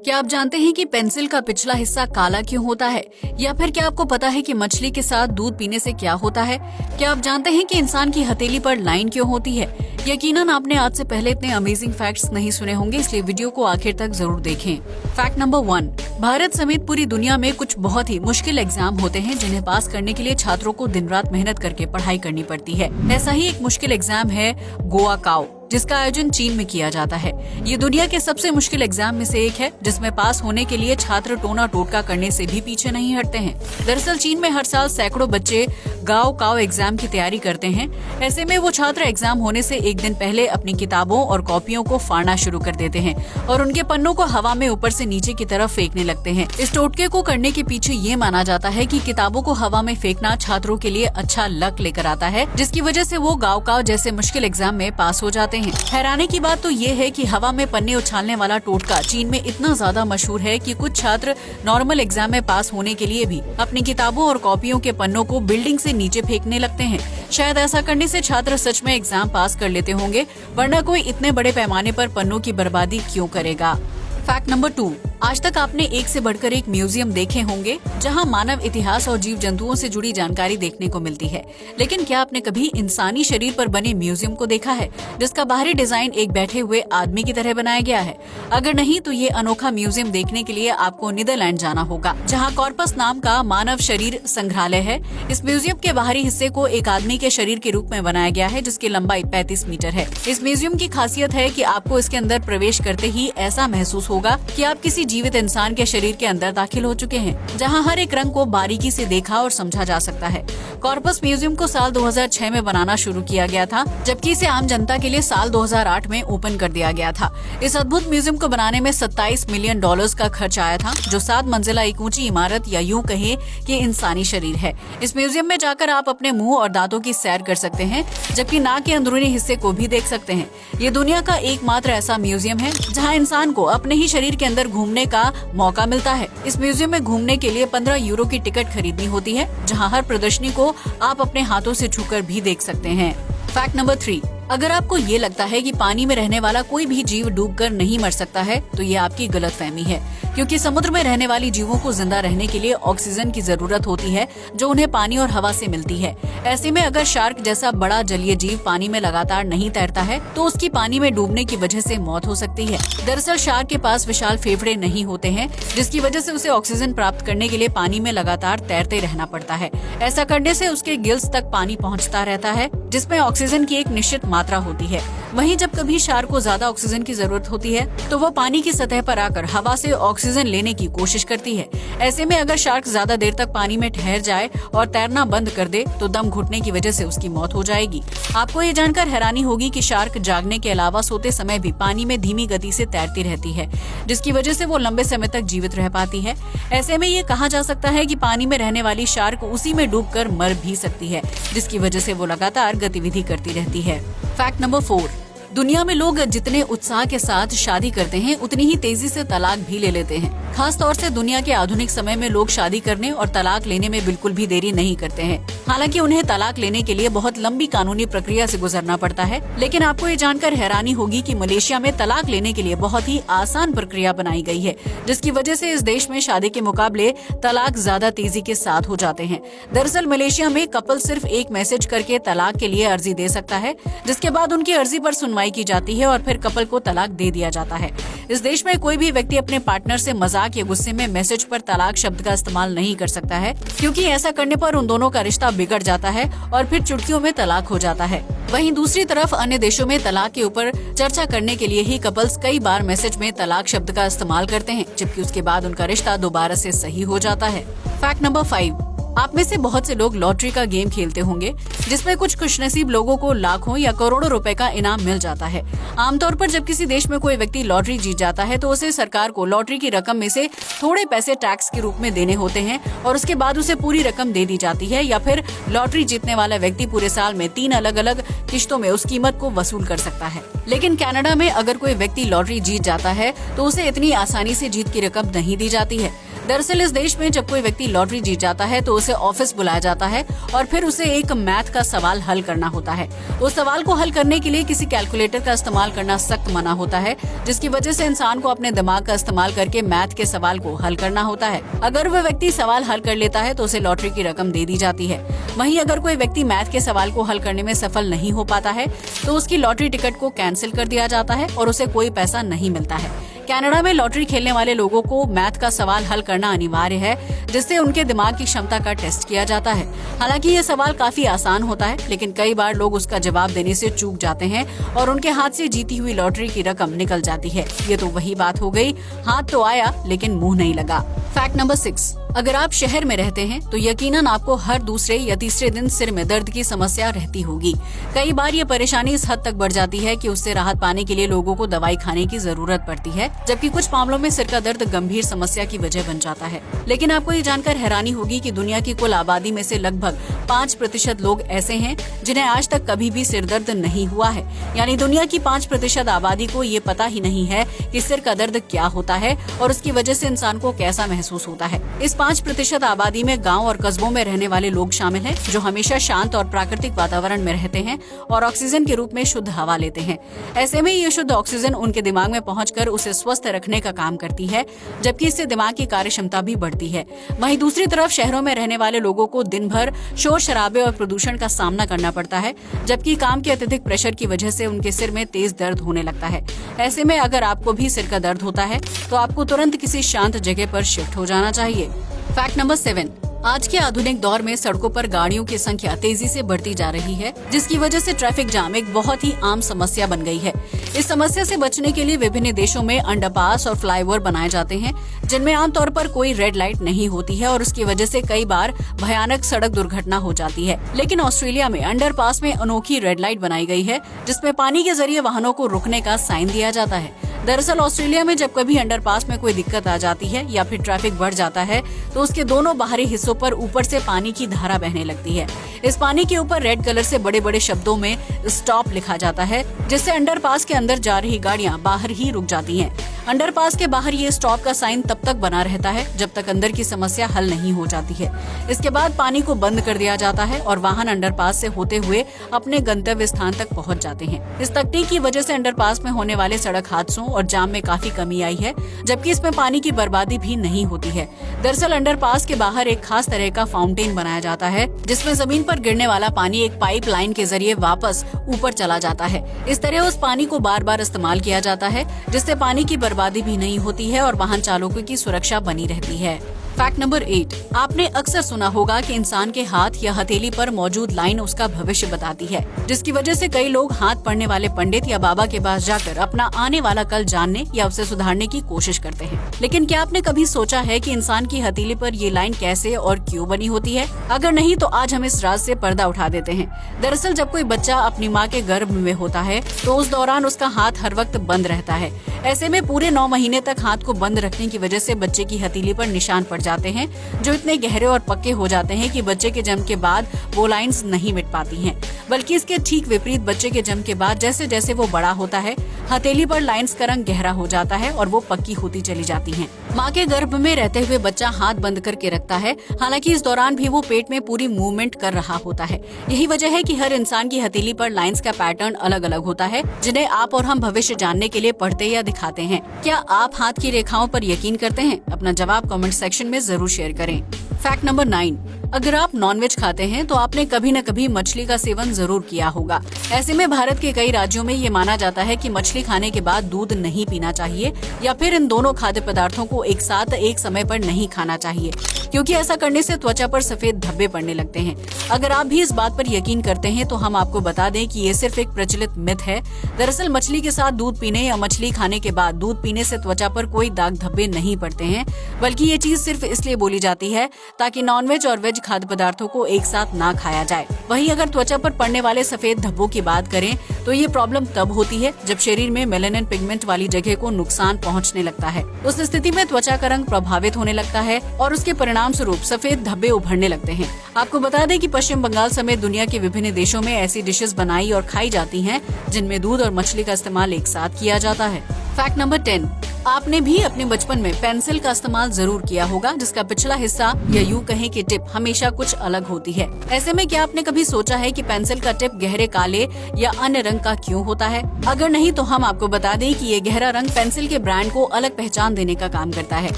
क्या आप जानते हैं कि पेंसिल का पिछला हिस्सा काला क्यों होता है? या फिर क्या आपको पता है कि मछली के साथ दूध पीने से क्या होता है? क्या आप जानते हैं कि इंसान की हथेली पर लाइन क्यों होती है? यकीनन आपने आज से पहले इतने अमेजिंग फैक्ट्स नहीं सुने होंगे, इसलिए वीडियो को आखिर तक जरूर देखें। फैक्ट नंबर 1, भारत समेत पूरी दुनिया में कुछ बहुत ही मुश्किल एग्जाम होते हैं जिन्हें पास करने के लिए छात्रों को दिन रात मेहनत करके पढ़ाई करनी पड़ती है। ऐसा ही एक मुश्किल एग्जाम है गोवा काओ, जिसका आयोजन चीन में किया जाता है। ये दुनिया के सबसे मुश्किल एग्जाम में से एक है, जिसमें पास होने के लिए छात्र टोना टोटका करने से भी पीछे नहीं हटते हैं। दरअसल चीन में हर साल सैकड़ों बच्चे गाओ काओ एग्जाम की तैयारी करते हैं। ऐसे में वो छात्र एग्जाम होने से एक दिन पहले अपनी किताबों और कॉपियों को फाड़ना शुरू कर देते हैं और उनके पन्नों को हवा में ऊपर से नीचे की तरफ फेंकने लगते हैं। इस टोटके को करने के पीछे ये माना जाता है कि किताबों को हवा में फेंकना छात्रों के लिए अच्छा लक लेकर आता है, जिसकी वजह से वो गाओ काओ जैसे मुश्किल एग्जाम में पास हो जाते हैं। हैरानी की बात तो ये है कि हवा में पन्ने उछालने वाला टोटका चीन में इतना ज्यादा मशहूर है कि कुछ छात्र नॉर्मल एग्जाम में पास होने के लिए भी अपनी किताबों और कॉपियों के पन्नों को बिल्डिंग से नीचे फेंकने लगते हैं। शायद ऐसा करने से छात्र सच में एग्जाम पास कर लेते होंगे, वरना कोई इतने बड़े पैमाने पर पन्नों की बर्बादी क्यों करेगा। फैक्ट नंबर 2, आज तक आपने एक से बढ़कर एक म्यूजियम देखे होंगे जहां मानव इतिहास और जीव जंतुओं से जुड़ी जानकारी देखने को मिलती है, लेकिन क्या आपने कभी इंसानी शरीर पर बने म्यूजियम को देखा है जिसका बाहरी डिजाइन एक बैठे हुए आदमी की तरह बनाया गया है? अगर नहीं तो ये अनोखा म्यूजियम देखने के लिए आपको नीदरलैंड जाना होगा, जहाँ कॉर्पस नाम का मानव शरीर संग्रहालय है। इस म्यूजियम के बाहरी हिस्से को एक आदमी के शरीर के रूप में बनाया गया है, जिसकी लंबाई 35 मीटर है। इस म्यूजियम की खासियत है कि आपको इसके अंदर प्रवेश करते ही ऐसा महसूस होगा कि आप किसी जीवित इंसान के शरीर के अंदर दाखिल हो चुके हैं, जहां हर एक रंग को बारीकी से देखा और समझा जा सकता है। कॉर्पस म्यूजियम को साल 2006 में बनाना शुरू किया गया था, जबकि इसे आम जनता के लिए साल 2008 में ओपन कर दिया गया था। इस अद्भुत म्यूजियम को बनाने में $27 मिलियन का खर्च आया था, जो 7 मंजिला एक ऊंची इमारत या यूं कहे कि इंसानी शरीर है। इस म्यूजियम में जाकर आप अपने मुंह और दांतों की सैर कर सकते हैं, जबकि नाक के अंदरूनी हिस्से को भी देख सकते हैं। ये दुनिया का एकमात्र ऐसा म्यूजियम है जहाँ इंसान को अपने ही शरीर के अंदर घूमने का मौका मिलता है। इस म्यूजियम में घूमने के लिए 15 यूरो की टिकट खरीदनी होती है, जहां हर प्रदर्शनी को आप अपने हाथों से छूकर भी देख सकते हैं। फैक्ट नंबर 3, अगर आपको ये लगता है कि पानी में रहने वाला कोई भी जीव डूबकर नहीं मर सकता है, तो ये आपकी गलतफहमी है, क्योंकि समुद्र में रहने वाली जीवों को जिंदा रहने के लिए ऑक्सीजन की जरूरत होती है, जो उन्हें पानी और हवा से मिलती है। ऐसे में अगर शार्क जैसा बड़ा जलीय जीव पानी में लगातार नहीं तैरता है, तो उसकी पानी में डूबने की वजह से मौत हो सकती है। दरअसल शार्क के पास विशाल फेफड़े नहीं होते हैं, जिसकी वजह से उसे ऑक्सीजन प्राप्त करने के लिए पानी में लगातार तैरते रहना पड़ता है। ऐसा करने से उसके गिल्स तक पानी पहुँचता रहता है, जिसमें ऑक्सीजन की एक निश्चित मात्रा होती है। वहीं जब कभी शार्क को ज्यादा ऑक्सीजन की जरूरत होती है, तो वो पानी की सतह पर आकर हवा से ऑक्सीजन लेने की कोशिश करती है। ऐसे में अगर शार्क ज्यादा देर तक पानी में ठहर जाए और तैरना बंद कर दे, तो दम घुटने की वजह से उसकी मौत हो जाएगी। आपको ये जानकर हैरानी होगी कि शार्क जागने के अलावा सोते समय भी पानी में धीमी गति से तैरती रहती है, जिसकी वजह से वो लंबे समय तक जीवित रह पाती है। ऐसे में ये कहा जा सकता है कि पानी में रहने वाली शार्क उसी में डूबकर मर भी सकती है, जिसकी वजह से वो लगातार गतिविधि करती रहती है। फैक्ट नंबर 4, दुनिया में लोग जितने उत्साह के साथ शादी करते हैं, उतनी ही तेजी से तलाक भी ले लेते हैं। खास तौर से दुनिया के आधुनिक समय में लोग शादी करने और तलाक लेने में बिल्कुल भी देरी नहीं करते हैं। हालांकि उन्हें तलाक लेने के लिए बहुत लंबी कानूनी प्रक्रिया से गुजरना पड़ता है, लेकिन आपको ये जानकर हैरानी होगी कि मलेशिया में तलाक लेने के लिए बहुत ही आसान प्रक्रिया बनाई गई है, जिसकी वजह से इस देश में शादी के मुकाबले तलाक ज्यादा तेजी के साथ हो जाते हैं। दरअसल मलेशिया में कपल सिर्फ एक मैसेज करके तलाक के लिए अर्जी दे सकता है, जिसके बाद उनकी अर्जी पर सुनवाई की जाती है और फिर कपल को तलाक दे दिया जाता है। इस देश में कोई भी व्यक्ति अपने पार्टनर से मजाक या गुस्से में मैसेज पर तलाक शब्द का इस्तेमाल नहीं कर सकता है, क्योंकि ऐसा करने पर उन दोनों का रिश्ता बिगड़ जाता है और फिर चुटकियों में तलाक हो जाता है। वहीं दूसरी तरफ अन्य देशों में तलाक के ऊपर चर्चा करने के लिए ही कपल्स कई बार मैसेज में तलाक शब्द का इस्तेमाल करते हैं, जबकि उसके बाद उनका रिश्ता दोबारा से सही हो जाता है। फैक्ट नंबर 5, आप में से बहुत से लोग लॉटरी का गेम खेलते होंगे, जिसमें कुछ खुशनसीब लोगों को लाखों या करोड़ों रुपए का इनाम मिल जाता है। आमतौर पर जब किसी देश में कोई व्यक्ति लॉटरी जीत जाता है, तो उसे सरकार को लॉटरी की रकम में से थोड़े पैसे टैक्स के रूप में देने होते हैं और उसके बाद उसे पूरी रकम दे दी जाती है, या फिर लॉटरी जीतने वाला व्यक्ति पूरे साल में 3 अलग अलग किश्तों में उस कीमत को वसूल कर सकता है। लेकिन कनाडा में अगर कोई व्यक्ति लॉटरी जीत जाता है, तो उसे इतनी आसानी से जीत की रकम नहीं दी जाती है। दरअसल इस देश में जब कोई व्यक्ति लॉटरी जीत जाता है तो उसे ऑफिस बुलाया जाता है और फिर उसे एक मैथ का सवाल हल करना होता है। उस सवाल को हल करने के लिए किसी कैलकुलेटर का इस्तेमाल करना सख्त मना होता है, जिसकी वजह से इंसान को अपने दिमाग का इस्तेमाल करके मैथ के सवाल को हल करना होता है। अगर वह व्यक्ति सवाल हल कर लेता है तो उसे लॉटरी की रकम दे दी जाती है। वहीं अगर कोई व्यक्ति मैथ के सवाल को हल करने में सफल नहीं हो पाता है तो उसकी लॉटरी टिकट को कैंसिल कर दिया जाता है और उसे कोई पैसा नहीं मिलता है। कनाडा में लॉटरी खेलने वाले लोगों को मैथ का सवाल हल करना अनिवार्य है, जिससे उनके दिमाग की क्षमता का टेस्ट किया जाता है। हालांकि ये सवाल काफी आसान होता है, लेकिन कई बार लोग उसका जवाब देने से चूक जाते हैं और उनके हाथ से जीती हुई लॉटरी की रकम निकल जाती है। ये तो वही बात हो गई, हाथ तो आया लेकिन मुंह नहीं लगा। फैक्ट नंबर 6, अगर आप शहर में रहते हैं तो यकीनन आपको हर दूसरे या तीसरे दिन सिर में दर्द की समस्या रहती होगी। कई बार ये परेशानी इस हद तक बढ़ जाती है कि उससे राहत पाने के लिए लोगों को दवाई खाने की जरूरत पड़ती है, जबकि कुछ मामलों में सिर का दर्द गंभीर समस्या की वजह बन जाता है। लेकिन आपको ये जानकर हैरानी होगी कि दुनिया की कुल आबादी में से लगभग 5% लोग ऐसे हैं जिन्हें आज तक कभी भी सिर दर्द नहीं हुआ है। यानी दुनिया की 5% आबादी को ये पता ही नहीं है कि सिर का दर्द क्या होता है और उसकी वजह से इंसान को कैसा महसूस होता है। इस 5% आबादी में गांव और कस्बों में रहने वाले लोग शामिल हैं, जो हमेशा शांत और प्राकृतिक वातावरण में रहते हैं और ऑक्सीजन के रूप में शुद्ध हवा लेते हैं। ऐसे में ये शुद्ध ऑक्सीजन उनके दिमाग में पहुंचकर उसे स्वस्थ रखने का काम करती है, जबकि इससे दिमाग की कार्य क्षमता भी बढ़ती है। वहीं दूसरी तरफ शहरों में रहने वाले लोगों को दिन भर शोर शराबे और प्रदूषण का सामना करना पड़ता है, जबकि काम के अत्यधिक प्रेशर की वजह से उनके सिर में तेज दर्द होने लगता है। ऐसे में अगर आपको भी सिर का दर्द होता है तो आपको तुरंत किसी शांत जगह पर शिफ्ट हो जाना चाहिए। फैक्ट नंबर 7, आज के आधुनिक दौर में सड़कों पर गाड़ियों की संख्या तेजी से बढ़ती जा रही है, जिसकी वजह से ट्रैफिक जाम एक बहुत ही आम समस्या बन गई है। इस समस्या से बचने के लिए विभिन्न देशों में अंडरपास और फ्लाईओवर बनाए जाते हैं, जिनमें आमतौर पर कोई रेड लाइट नहीं होती है और उसकी वजह से कई बार भयानक सड़क दुर्घटना हो जाती है। लेकिन ऑस्ट्रेलिया में अंडरपास में अनोखी रेड लाइट बनाई गई है, जिसमें पानी के जरिए वाहनों को रुकने का साइन दिया जाता है। दरअसल ऑस्ट्रेलिया में जब कभी अंडरपास में कोई दिक्कत आ जाती है या फिर ट्रैफिक बढ़ जाता है तो उसके दोनों बाहरी हिस्सों पर ऊपर से पानी की धारा बहने लगती है। इस पानी के ऊपर रेड कलर से बड़े बड़े शब्दों में स्टॉप लिखा जाता है, जिससे अंडरपास के अंदर जा रही गाड़ियां बाहर ही रुक जाती हैं। अंडरपास के बाहर ये स्टॉप का साइन तब तक बना रहता है जब तक अंदर की समस्या हल नहीं हो जाती है। इसके बाद पानी को बंद कर दिया जाता है और वाहन अंडरपास से होते हुए अपने गंतव्य स्थान तक पहुंच जाते हैं। इस तकनीक की वजह से अंडरपास में होने वाले सड़क हादसों और जाम में काफी कमी आई है, जबकि इसमें पानी की बर्बादी भी नहीं होती है। दरअसल अंडरपास के बाहर एक खास तरह का फाउंटेन बनाया जाता है, जिसमें जमीन पर गिरने वाला पानी एक पाइप लाइन के जरिए वापस ऊपर चला जाता है। इस तरह उस पानी को बार बार इस्तेमाल किया जाता है, जिससे पानी की बर्बादी भी नहीं होती है और वाहन चालकों की सुरक्षा बनी रहती है। फैक्ट नंबर 8, आपने अक्सर सुना होगा कि इंसान के हाथ या हथेली पर मौजूद लाइन उसका भविष्य बताती है, जिसकी वजह से कई लोग हाथ पढ़ने वाले पंडित या बाबा के पास जाकर अपना आने वाला कल जानने या उसे सुधारने की कोशिश करते हैं। लेकिन क्या आपने कभी सोचा है कि इंसान की हथेली पर ये लाइन कैसे और क्यों बनी होती है? अगर नहीं तो आज हम इस राज से पर्दा उठा देते हैं। दरअसल जब कोई बच्चा अपनी माँ के गर्भ में होता है तो उस दौरान उसका हाथ हर वक्त बंद रहता है। ऐसे में पूरे 9 महीने तक हाथ को बंद रखने की वजह से बच्चे की हथेली पर निशान पड़ जाते हैं, जो इतने गहरे और पक्के हो जाते हैं कि बच्चे के जन्म के बाद वो लाइंस नहीं मिट पाती हैं। बल्कि इसके ठीक विपरीत बच्चे के जन्म के बाद जैसे जैसे वो बड़ा होता है, हथेली पर लाइंस का रंग गहरा हो जाता है और वो पक्की होती चली जाती हैं। माँ के गर्भ में रहते हुए बच्चा हाथ बंद करके रखता है, हालांकि इस दौरान भी वो पेट में पूरी मूवमेंट कर रहा होता है। यही वजह है कि हर इंसान की हथेली पर लाइंस का पैटर्न अलग अलग होता है, जिन्हें आप और हम भविष्य जानने के लिए पढ़ते या दिखाते हैं। क्या आप हाथ की रेखाओं पर यकीन करते हैं? अपना जवाब कमेंट सेक्शन में जरूर शेयर करें। फैक्ट नंबर 9, अगर आप नॉनवेज खाते हैं तो आपने कभी न कभी मछली का सेवन जरूर किया होगा। ऐसे में भारत के कई राज्यों में ये माना जाता है कि मछली खाने के बाद दूध नहीं पीना चाहिए या फिर इन दोनों खाद्य पदार्थों को एक साथ एक समय पर नहीं खाना चाहिए, क्योंकि ऐसा करने से त्वचा पर सफेद धब्बे पड़ने लगते हैं। अगर आप भी इस बात पर यकीन करते हैं तो हम आपको बता दें कि ये सिर्फ एक प्रचलित मिथ है। दरअसल मछली के साथ दूध पीने या मछली खाने के बाद दूध पीने से त्वचा पर कोई दाग धब्बे नहीं पड़ते हैं, बल्कि ये चीज सिर्फ इसलिए बोली जाती है ताकि नॉनवेज और वेज खाद्य पदार्थों को एक साथ ना खाया जाए। वहीं अगर त्वचा पर पड़ने वाले सफेद धब्बों की बात करें तो ये प्रॉब्लम तब होती है जब शरीर में मेलानिन पिगमेंट वाली जगह को नुकसान पहुंचने लगता है। उस स्थिति में त्वचा का रंग प्रभावित होने लगता है और उसके परिणाम स्वरूप सफेद धब्बे उभरने लगते हैं। आपको बता दें कि पश्चिम बंगाल समेत दुनिया के विभिन्न देशों में ऐसी डिशेस बनाई और खाई जाती हैं जिनमें दूध और मछली का इस्तेमाल एक साथ किया जाता है। फैक्ट नंबर 10, आपने भी अपने बचपन में पेंसिल का इस्तेमाल जरूर किया होगा, जिसका पिछला हिस्सा या यूं कहें कि टिप हमेशा कुछ अलग होती है। ऐसे में क्या आपने कभी सोचा है कि पेंसिल का टिप गहरे काले या अन्य रंग का क्यों होता है? अगर नहीं तो हम आपको बता दें कि ये गहरा रंग पेंसिल के ब्रांड को अलग पहचान देने का काम करता है।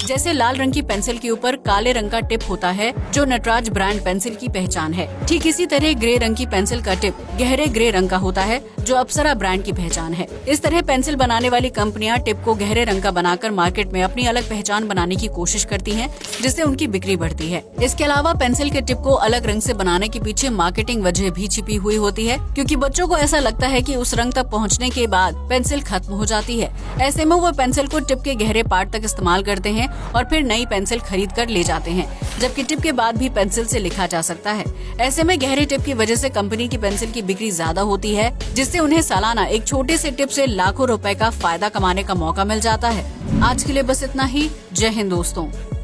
जैसे लाल रंग की पेंसिल के ऊपर काले रंग का टिप होता है, जो नटराज ब्रांड पेंसिल की पहचान है। ठीक इसी तरह ग्रे रंग की पेंसिल का टिप गहरे ग्रे रंग का होता है, जो अप्सरा ब्रांड की पहचान है। इस तरह पेंसिल बनाने वाली कंपनियां टिप को गहरे रंग का बनाकर मार्केट में अपनी अलग पहचान बनाने की कोशिश करती हैं, जिससे उनकी बिक्री बढ़ती है। इसके अलावा पेंसिल के टिप को अलग रंग से बनाने के पीछे मार्केटिंग वजह भी छिपी हुई होती है, क्योंकि बच्चों को ऐसा लगता है कि उस रंग तक पहुंचने के बाद पेंसिल खत्म हो जाती है। ऐसे में वो पेंसिल को टिप के गहरे पार्ट तक इस्तेमाल करते हैं और फिर नई पेंसिल खरीद कर ले जाते हैं, जबकि टिप के बाद भी पेंसिल से लिखा जा सकता है। ऐसे में गहरे टिप की वजह से कंपनी की पेंसिल की बिक्री ज्यादा होती है, जिससे उन्हें सालाना एक छोटे से टिप से लाखों रुपए का फायदा कमाने का मौका मिल जाता है। आज के लिए बस इतना ही। जय हिंद दोस्तों।